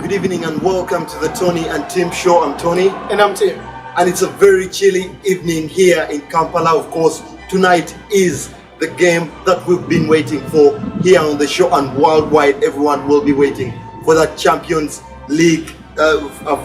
Good evening and welcome to the Tonny and Tim show. I'm Tonny. And I'm Tim. And it's a very chilly evening here in Kampala. Of course, tonight is the game that we've been waiting for here on the show, and worldwide everyone will be waiting for that Champions League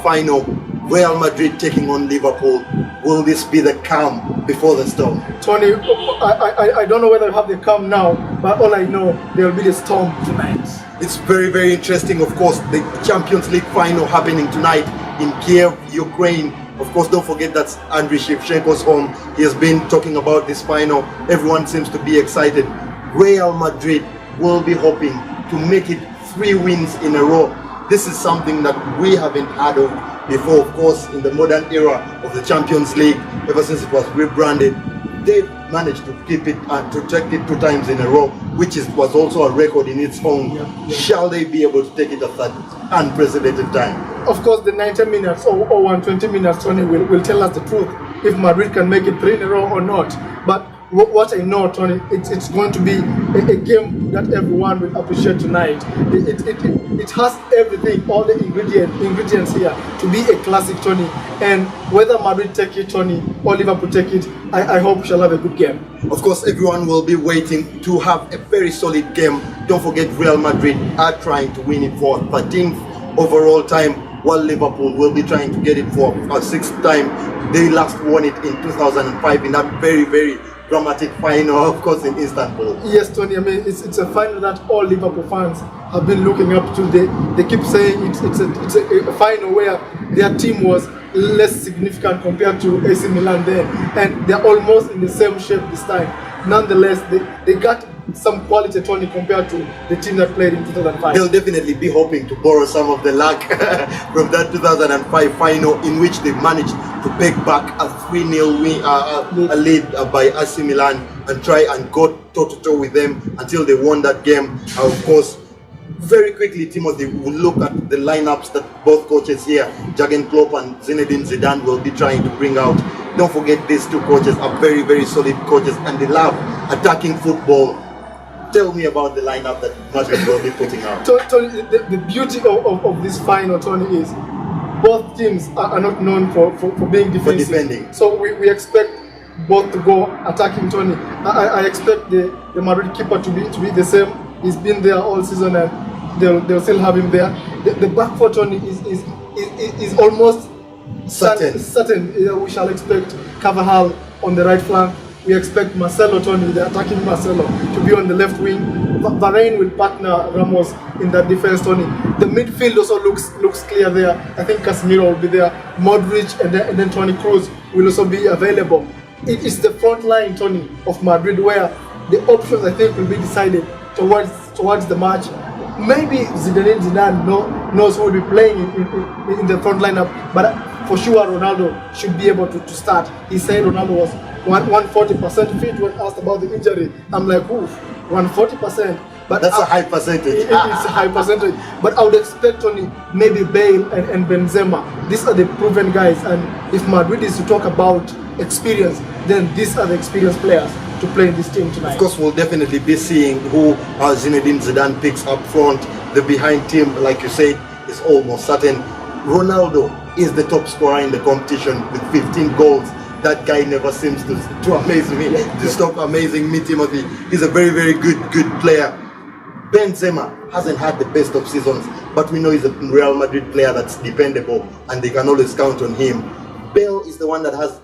final. Real Madrid taking on Liverpool. Will this be the calm before the storm? Tonny, I don't know whether you have the calm now, but all I know, there will be the storm tonight. It's very, very interesting. Of course, the Champions League final happening tonight in Kyiv, Ukraine. Of course, don't forget that's Andriy Shevchenko's home. He has been talking about this final. Everyone seems to be excited. Real Madrid will be hoping to make it 3 wins in a row. This is something that we haven't heard of before. Of course, in the modern era of the Champions League, ever since it was rebranded, they've managed to keep it and to take it 2 times in a row, which was also a record in its own. Shall they be able to take it at that unprecedented time? Of course, the 90 minutes or 120 minutes, Tony, will tell us the truth if Madrid can make it 3 in a row or not. But what I know, Tony, it's going to be a game that everyone will appreciate tonight. It has everything, all the ingredients here to be a classic, Tony. And whether Madrid take it, Tony, or Liverpool take it, I hope we shall have a good game. Of course, everyone will be waiting to have a very solid game. Don't forget, Real Madrid are trying to win it for 13th overall time, while Liverpool will be trying to get it for a 6th time. They last won it in 2005 in that very, very dramatic final, of course, in Istanbul. Yes, Tony, I mean, it's a final that all Liverpool fans have been looking up to. They keep saying it's a final where their team was less significant compared to AC Milan then, and they're almost in the same shape this time. Nonetheless, they got some quality, Tony, compared to the team that played in 2005. They'll definitely be hoping to borrow some of the luck from that 2005 final, in which they managed to pick back a 3-0 win, lead by AC Milan, and try and go toe-to-toe with them until they won that game. Of course, very quickly, Timothy, we'll look at the lineups that both coaches here, Jurgen Klopp and Zinedine Zidane, will be trying to bring out. Don't forget, these 2 coaches are very, very solid coaches, and they love attacking football. Tell me about the lineup that Madrid will be putting out. Tony, the beauty of this final, Tony, is both teams are not known for being defensive. For defending. So we expect both to go attacking, Tony. I expect the Madrid keeper to be the same. He's been there all season, and they'll still have him there. The back four, Tony, is almost certain. We shall expect Carvajal on the right flank. We expect Marcelo, Tony, the attacking Marcelo, to be on the left wing. Varane will partner Ramos in that defense, Tony. The midfield also looks clear there. I think Casemiro will be there. Modric and then Toni Kroos will also be available. It is the front line, Tony, of Madrid, where the options, I think, will be decided towards the match. Maybe Zidane knows who will be playing in the front lineup, but for sure Ronaldo should be able to start. He said Ronaldo was 140% fit when asked about the injury. I'm like, oof, 140%. But that's a high percentage. It's a high percentage. But I would expect, Tony, maybe Bale and Benzema. These are the proven guys, and if Madrid is to talk about experience, then these are the experienced players to play in this team tonight. Of course, we'll definitely be seeing who Zinedine Zidane picks up front. The behind team, like you said, is almost certain. Ronaldo is the top scorer in the competition with 15 goals. That guy never seems to amaze me, to stop amazing me, Timothy. He's a very, very good player. Benzema hasn't had the best of seasons, but we know he's a Real Madrid player that's dependable, and they can always count on him. Bale is the one that has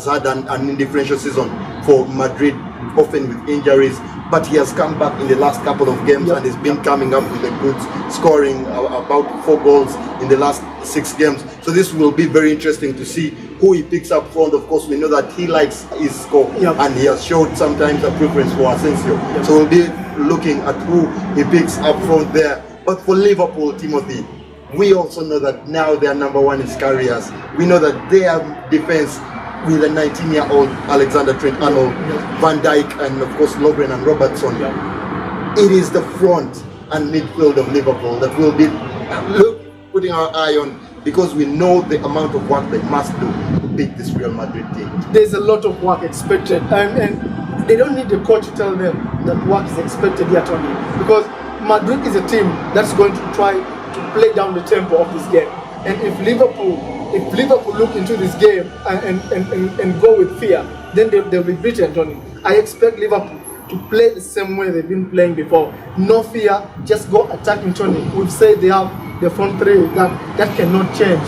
had an indifferential season for Madrid, often with injuries, but he has come back in the last couple of games and has been coming up with the goods, scoring about 4 goals in the last 6 games. So this will be very interesting to see who he picks up front. Of course, we know that he likes his score, and he has showed sometimes a preference for Asensio. So we'll be looking at who he picks up front there. But for Liverpool, Timothy, we also know that now they are number 1 in carriers. We know that their defense, with a 19-year-old Alexander Trent-Arnold, Van Dijk, and of course Lovren and Robertson, it is the front and midfield of Liverpool that will be putting our eye on, because we know the amount of work they must do to beat this Real Madrid team. There's a lot of work expected, and they don't need the coach to tell them that work is expected here, Tony, because Madrid is a team that's going to try to play down the tempo of this game. And if Liverpool look into this game and go with fear, then they'll be beaten, Tony. I expect Liverpool to play the same way they've been playing before. No fear, just go attacking, Tony. We've said they have the front three that cannot change.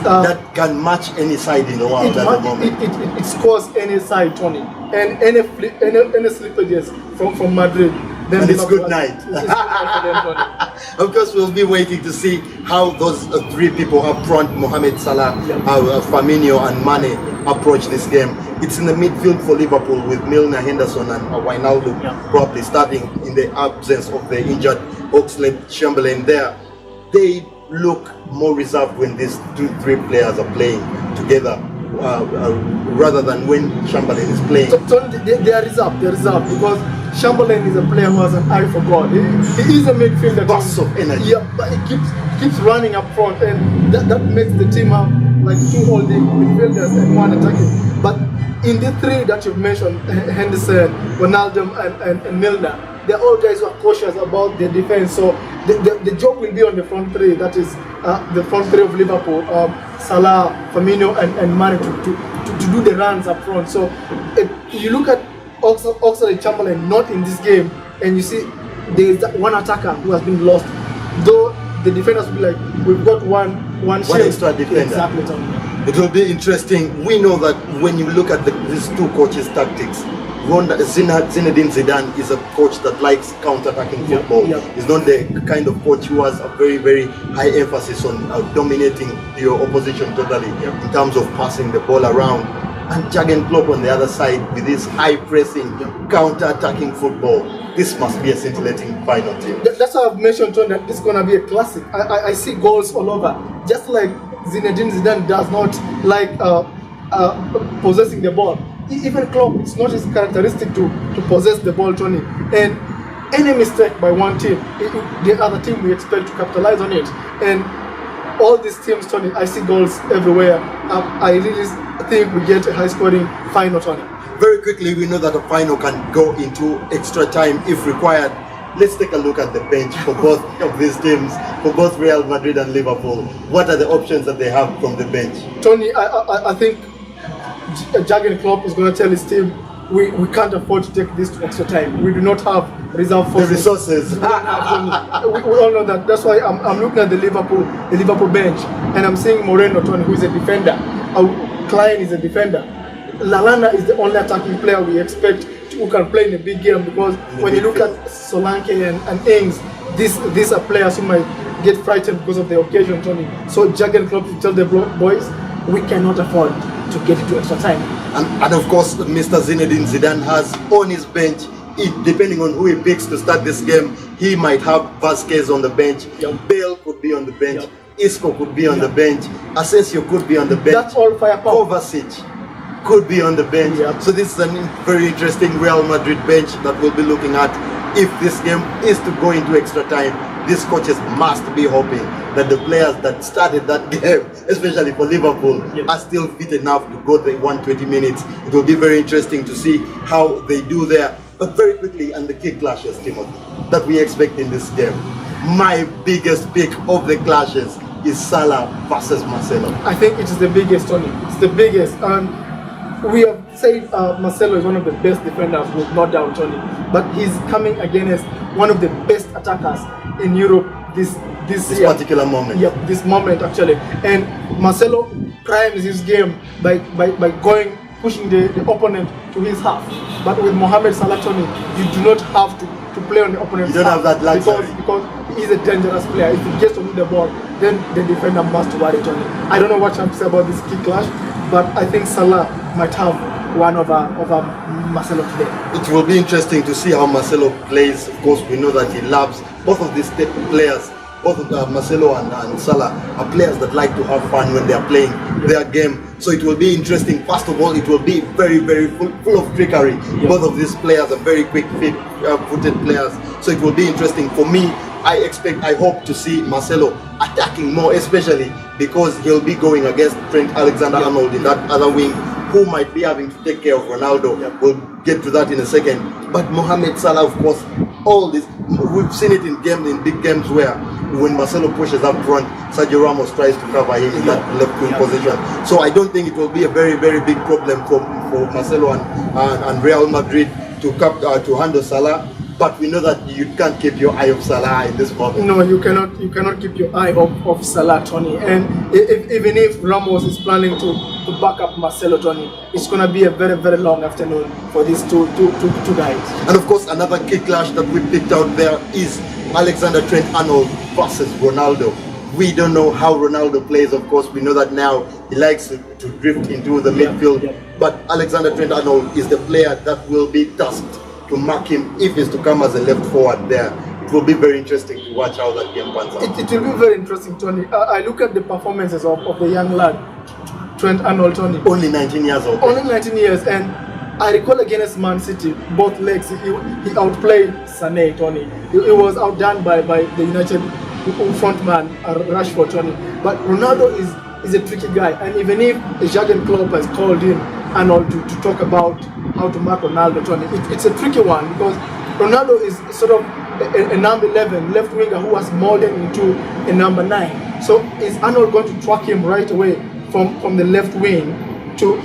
That can match any side in the world at the moment. It scores any side, Tony. And any slippages from Madrid, then and it's good night. It's good night for them, Tony. Of course, we'll be waiting to see how those three people up front, Mohamed Salah, Firmino and Mane, approach this game. It's in the midfield for Liverpool with Milner, Henderson and Wijnaldum probably starting in the absence of the injured Oxlade-Chamberlain there. They look more reserved when these 2-3 players are playing together rather than when Chamberlain is playing. So they are reserved because Chamberlain is a player who has an eye for God. He is a midfielder. Bursts of energy. Yeah, but he keeps running up front, and that makes the team have like 2 holding midfielders and 1 attacking. But in the 3 that you've mentioned, Henderson, Wijnaldum and Milner, they're all guys who are cautious about their defense. So the job will be on the front 3. That is the front 3 of Liverpool, Salah, Firmino and Mane to do the runs up front. So if you look at Oxlade-Chamberlain not in this game, and you see there is one attacker who has been lost, though the defenders will be like, we've got one extra defender. Exactly. It will be interesting. We know that when you look at these 2 coaches' tactics, Zinedine Zidane is a coach that likes counter-attacking football. He's not the kind of coach who has a very, very high emphasis on dominating your opposition totally in terms of passing the ball around. And Jurgen Klopp on the other side with this high-pressing, counter-attacking football. This must be a scintillating final team. That's why I've mentioned, Tony, that this is going to be a classic. I see goals all over. Just like Zinedine Zidane does not like possessing the ball. Even Klopp, it's not his characteristic to possess the ball, Tony. And any mistake by one team, the other team we expect to capitalize on it. And all these teams, Tony, I see goals everywhere. I really think we get a high-scoring final, Tony. Very quickly, we know that a final can go into extra time if required. Let's take a look at the bench for both of these teams, for both Real Madrid and Liverpool. What are the options that they have from the bench? Tony, I think Jurgen Klopp is going to tell his team, we can't afford to take this to extra time. We do not have reserve forces. The resources. we all know that. That's why I'm looking at the Liverpool bench, and I'm seeing Moreno, Tony, who is a defender. Klein is a defender. Lallana is the only attacking player we expect who can play in a big game, because when you look at Solanke and Ings, these are players who might get frightened because of the occasion, Tony. So Jurgen Klopp will tell the boys, we cannot afford to get it to extra time. And of course, Mr. Zinedine Zidane has on his bench, depending on who he picks to start this game, he might have Vasquez on the bench, Bale could be on the bench, Isco could be on the bench, Asensio could be on the bench. That's all firepower. Kovacic could be on the bench. So this is a very interesting Real Madrid bench that we'll be looking at. If this game is to go into extra time, these coaches must be hoping that the players that started that game, especially for Liverpool, are still fit enough to go the 120 minutes. It will be very interesting to see how they do there. But very quickly, and the key clashes, Timothy, that we expect in this game. My biggest pick of the clashes is Salah versus Marcelo. I think it is the biggest, Tony. It's the biggest. And we have said Marcelo is one of the best defenders, with no doubt, Tony. But he's coming against one of the best attackers in Europe this particular moment. Yep, this moment actually. And Marcelo primes his game by pushing the opponent to his half. But with Mohamed Salah, Tony, you do not have to play on the opponent's half. You don't have that luxury. Because he's a dangerous player. If he gets to win the ball, then the defender must worry, Tony. I don't know what you have to say about this key clash, but I think Salah might have one over Marcelo today. It will be interesting to see how Marcelo plays. Of course, we know that he loves both of these players. Both of Marcelo and Salah are players that like to have fun when they are playing their game. So it will be interesting. First of all, it will be very, very full of trickery. Both of these players are very quick-footed players. So it will be interesting. For me, I hope to see Marcelo attacking more, especially because he'll be going against Trent Alexander-Arnold in that other wing, who might be having to take care of Ronaldo. We'll get to that in a second. But Mohamed Salah, of course, all this, we've seen it in big games where when Marcelo pushes up front, Sergio Ramos tries to cover him in that left wing position. So I don't think it will be a very, very big problem for Marcelo and Real Madrid to handle Salah. But we know that you can't keep your eye off Salah in this moment. No, you cannot keep your eye off Salah, Tony. And even if Ramos is planning to back up Marcelo, Tony, it's going to be a very, very long afternoon for these two guys. And of course, another key clash that we picked out there is Alexander Trent-Arnold versus Ronaldo. We don't know how Ronaldo plays. Of course, we know that now he likes to drift into the midfield. Yeah. But Alexander Trent-Arnold is the player that will be tasked to mark him if he's to come as a left forward there. It will be very interesting to watch how that game pans out. It will be very interesting, Tony. I look at the performances of the young lad, Trent-Arnold, Tony. Only 19 years old. Only 19 years, and I recall against Man City, both legs, he outplayed Sané, Tony. He was outdone by the United frontman, Rashford, Tony. But Ronaldo is a tricky guy, and even if Jurgen Klopp has called in Arnold to talk about how to mark Ronaldo, Tony, it's a tricky one because Ronaldo is sort of a number 11 left winger who was molded into a number 9. So is Arnold going to track him right away from the left wing to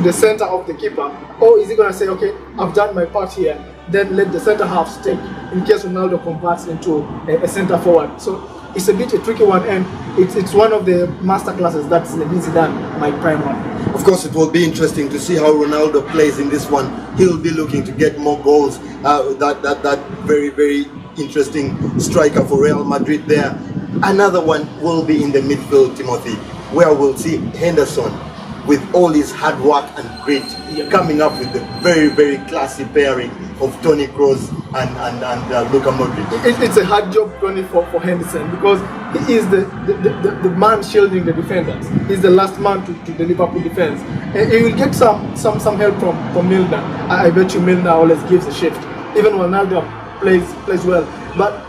the center of the keeper, or is he going to say, okay, I've done my part here, then let the center half stay in case Ronaldo converts into a center forward? So it's a bit a tricky one, and it's one of the master classes that Zinedine Zidane might prime on. Of course, it will be interesting to see how Ronaldo plays in this one. He'll be looking to get more goals. That very, very interesting striker for Real Madrid there. Another one will be in the midfield, Timothy, where we'll see Henderson with all his hard work and grit coming up with the very, very classy pairing of Toni Kroos and Luka Modric. It's a hard job, Tony, for Henderson, because he is the man shielding the defenders. He's the last man to the Liverpool defense, and he will get some help from Milner. I bet you Milner always gives a shift. Even Ronaldo plays well, but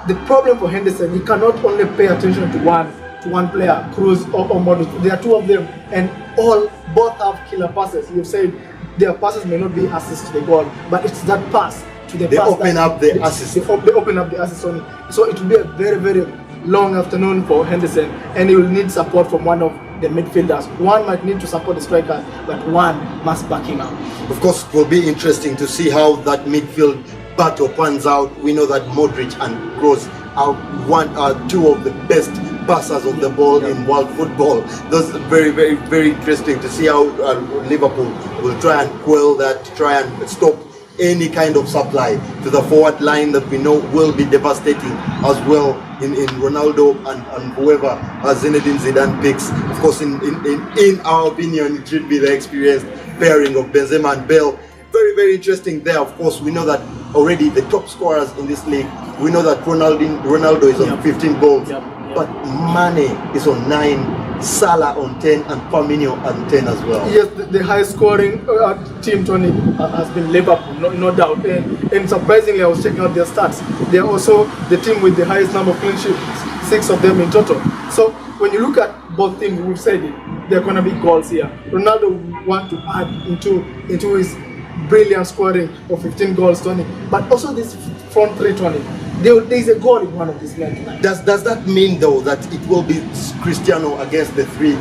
the problem for Henderson, he cannot only pay attention to one player, Kroos or Modric. There are two of them, and both have killer passes. You've said their passes may not be assists to the goal, but it's that pass to the they pass open up the assist. They open up the assist only. So it will be a very, very long afternoon for Henderson, and he will need support from one of the midfielders. One might need to support the striker, but one must back him up. Of course, it will be interesting to see how that midfield battle pans out. We know that Modric and Kroos are two of the best passers of the ball in world football. That's very, very, very interesting to see how Liverpool will try and quell that, try and stop any kind of supply to the forward line that we know will be devastating as well in Ronaldo and whoever Zinedine Zidane picks. Of course, in our opinion, it should be the experienced pairing of Benzema and Bale. Very, very interesting there. Of course, we know that already the top scorers in this league, we know that Ronaldo is on 15 goals, but Mane is on 9, Salah on 10, and Firmino on 10 as well. Yes, the highest scoring team, Tony, has been Liverpool, no doubt. And surprisingly, I was checking out their stats. They are also the team with the highest number of clean sheets, 6 of them in total. So when you look at both teams, we've said it, there are going to be goals here. Ronaldo want to add into his brilliant scoring of 15 goals, Tony, but also this front three, Tony. There is a goal in one of these men tonight. Does that mean though that it will be Cristiano against the 3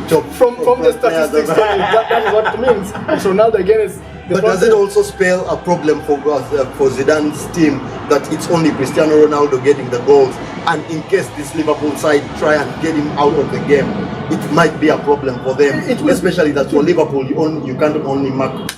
top from the statistics, Tony, that is what it means. It's Ronaldo against the but does it also spell a problem for Zidane's team that it's only Cristiano Ronaldo getting the goals, and in case this Liverpool side try and get him out of the game, it might be a problem for them, especially that for Liverpool you can't only mark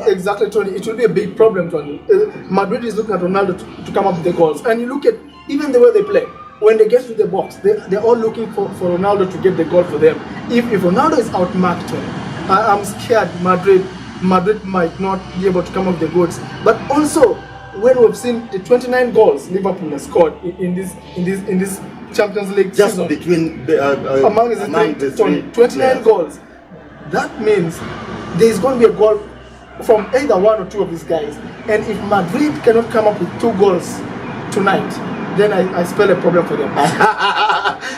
exactly, Tony. It will be a big problem, Tony. Madrid is looking at Ronaldo to come up with the goals, and you look at even the way they play. When they get to the box, they're all looking for Ronaldo to get the goal for them. If Ronaldo is outmarked, Tony, I'm scared Madrid might not be able to come up with the goals. But also, when we've seen the 29 goals Liverpool has scored in this Champions League just season, between among the 29 players. goals, that means there is going to be a goal from either one or two of these guys. And if Madrid cannot come up with 2 goals tonight, then I spell a problem for them.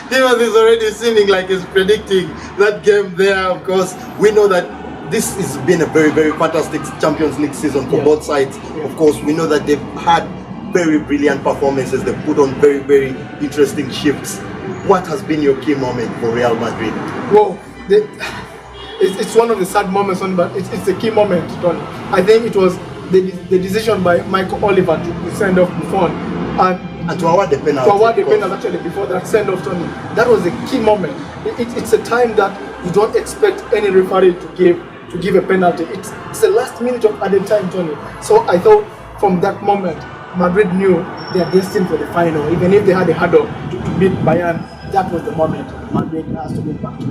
Timothy is already seeming like he's predicting that game there. Of course, we know that this has been a very, very fantastic Champions League season for both sides. Of course, we know that they've had very brilliant performances. They put on very, very interesting shifts. What has been your key moment for Real Madrid? Well, it's one of the sad moments, but it's a key moment, Tony. I think it was the decision by Michael Oliver to send off Buffon and to award the penalty. To award the penalty actually before that send off, Tony. That was a key moment. It's a time that you don't expect any referee to give a penalty. It's the last minute of added time, Tony. So I thought from that moment, Madrid knew they are destined for the final. Even if they had a hurdle to beat Bayern, that was the moment Madrid has to get back to.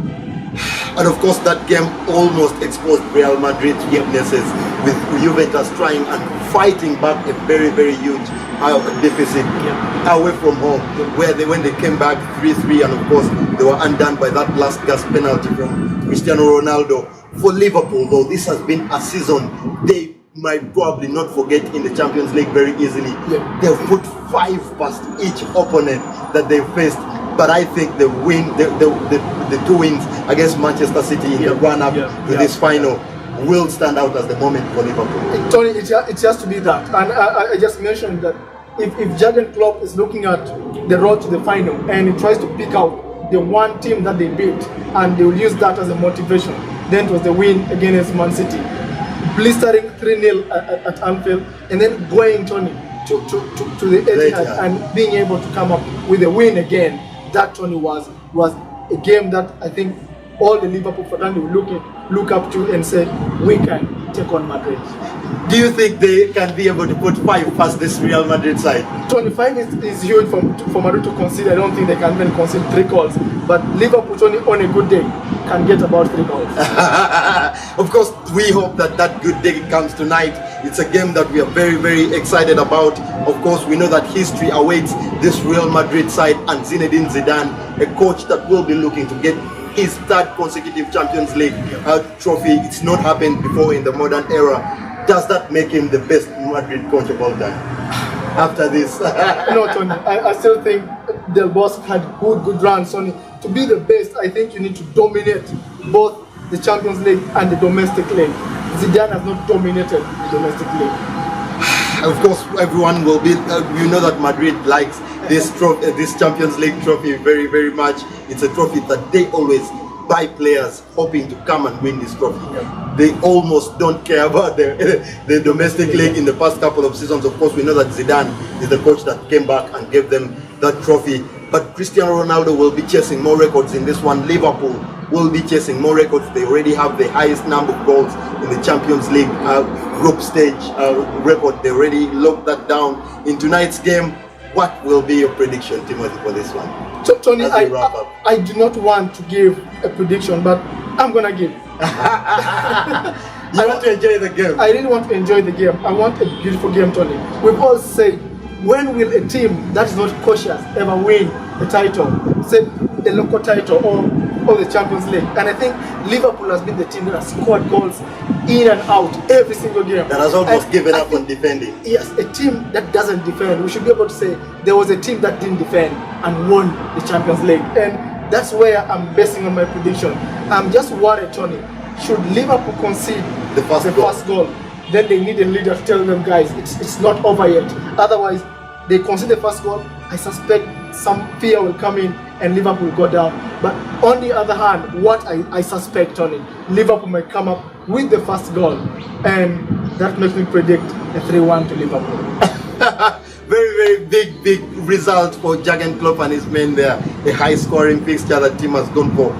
And of course, that game almost exposed Real Madrid's weaknesses, with Juventus trying and fighting back a very, very huge deficit away from home, where when they came back 3-3, and of course they were undone by that last gasp penalty from Cristiano Ronaldo. For Liverpool, though, this has been a season they might probably not forget in the Champions League very easily. They've put 5 past each opponent that they've faced. But I think the two wins against Manchester City in the run-up to this final will stand out as the moment for Liverpool. Tony, it has to be that. And I just mentioned that if Jurgen Klopp is looking at the road to the final and he tries to pick out the one team that they beat and they will use that as a motivation, then it was the win against Man City. Blistering 3-0 at Anfield, and then going, Tony, to the Etihad and being able to come up with a win again. That, Tony, was a game that I think all the Liverpool fans will look up to and say, we can take on Madrid. Do you think they can be able to put 5 past this Real Madrid side? 25 is huge for Madrid to concede. I don't think they can even concede 3 goals. But Liverpool, Tony, on a good day, can get about 3 goals. Of course, we hope that good day comes tonight. It's a game that we are very, very excited about. Of course, we know that history awaits this Real Madrid side and Zinedine Zidane, a coach that will be looking to get his 3rd consecutive Champions League trophy. It's not happened before in the modern era. Does that make him the best Madrid coach of all time after this? No, Tony. I still think Del Bosque had good runs. Tony, to be the best, I think you need to dominate both the Champions League and the domestic league. Zidane has not dominated the domestic league. Of course, everyone will be. You know that Madrid likes this Champions League trophy very, very much. It's a trophy that they always buy players hoping to come and win this trophy. They almost don't care about the domestic league in the past couple of seasons. Of course, we know that Zidane is the coach that came back and gave them that trophy. But Cristiano Ronaldo will be chasing more records in this one. Liverpool will be chasing more records. They already have the highest number of goals in the Champions League group stage record. They already locked that down. In tonight's game, what will be your prediction, Timothy, for this one? So, Tony, I do not want to give a prediction, but I'm going to give. You want to enjoy the game? I really want to enjoy the game. I want a beautiful game, Tony. We've all said, when will a team that is not cautious ever win a title? Say the local title or the Champions League. And I think Liverpool has been the team that has scored goals in and out every single game. That has almost given up on defending. Yes, a team that doesn't defend. We should be able to say there was a team that didn't defend and won the Champions League. And that's where I'm basing on my prediction. I'm just worried, Tony. Should Liverpool concede the first goal, then they need a leader to tell them, guys, it's not over yet. Otherwise, they concede the first goal, I suspect some fear will come in and Liverpool will go down. But on the other hand, what I suspect, Tony, Liverpool might come up with the first goal, and that makes me predict a 3-1 to Liverpool. Very, very big result for Jurgen Klopp and his men there. A high-scoring fixture that team has gone for.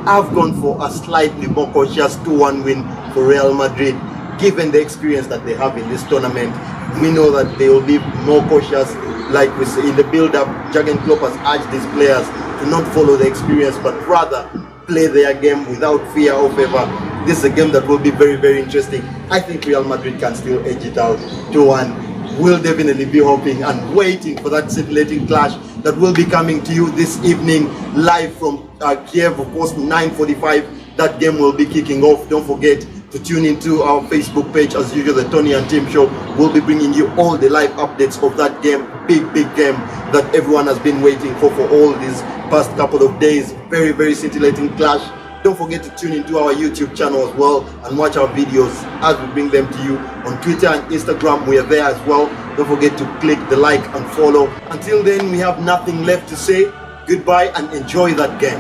I've gone for a slightly more cautious 2-1 win for Real Madrid. Given the experience that they have in this tournament, we know that they will be more cautious. Like we say in the build-up, Jurgen Klopp has urged these players to not follow the experience, but rather play their game without fear or favor. This is a game that will be very, very interesting. I think Real Madrid can still edge it out 2-1. We'll definitely be hoping and waiting for that scintillating clash that will be coming to you this evening live from Kyiv. Of course, 9:45. That game will be kicking off. Don't forget to tune into our Facebook page as usual, the Tonny and Tim show. We'll be bringing you all the live updates of that game. Big game that everyone has been waiting for all these past couple of days. Very, very scintillating clash. Don't forget to tune into our YouTube channel as well and watch our videos as we bring them to you. On Twitter and Instagram, we are there as well. Don't forget to click the like and follow. Until then, we have nothing left to say. Goodbye and enjoy that game.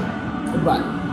Goodbye.